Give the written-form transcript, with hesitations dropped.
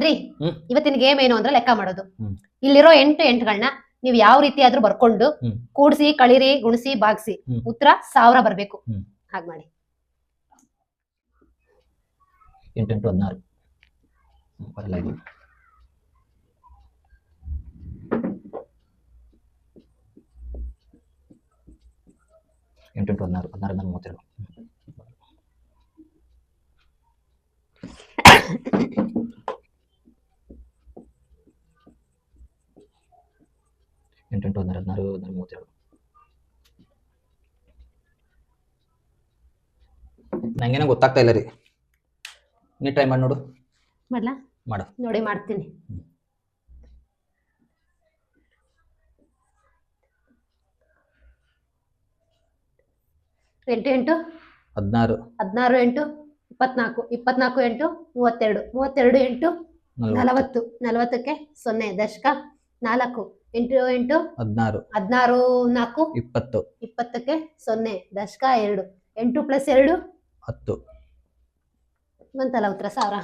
ರೀ ಇವತ್ತಿನ ಗೇಮ್ ಏನು ಅಂದ್ರೆ ಲೆಕ್ಕ ಮಾಡೋದು. ಇಲ್ಲಿರೋ 8 8ಗಳನ್ನ ನೀವು ಯಾವ ರೀತಿ ಆದ್ರೂ ಬರ್ಕೊಂಡು ಕೂಡಿಸಿ ಕಳಿರಿ ಗುಣಿಸಿ ಭಾಗಿಸಿ ಉತ್ತರ 1000 ಬರ್ಬೇಕು. ಹಾಗೆ ಮಾಡಿ. 8 8 16 ಬರಲಾಗಿ 8 8 16 16 32 8 8 16 16 32 ನಂಗೇನೋ ಗೊತ್ತಾಗ್ತಾ ಇಲ್ಲ ರೀ. ನೀ ಟ್ರೈ ಮಾಡಿ ನೋಡು. ಮಾಡ್ಲಾ? ಮಾಡು. ನೋಡಿ ಮಾಡ್ತೀನಿ. ಎಂಟು ಎಂಟು 16 16 8 24 24 8 32 32 8 40 40ಕ್ಕೆ 0 ದಶಕ 4 8 8 16 16 4 20 20ಕ್ಕೆ 0 ದಶಕ 2 8 + 2 10 ಬಂತಲ್ಲ ಉತ್ತರ 1000.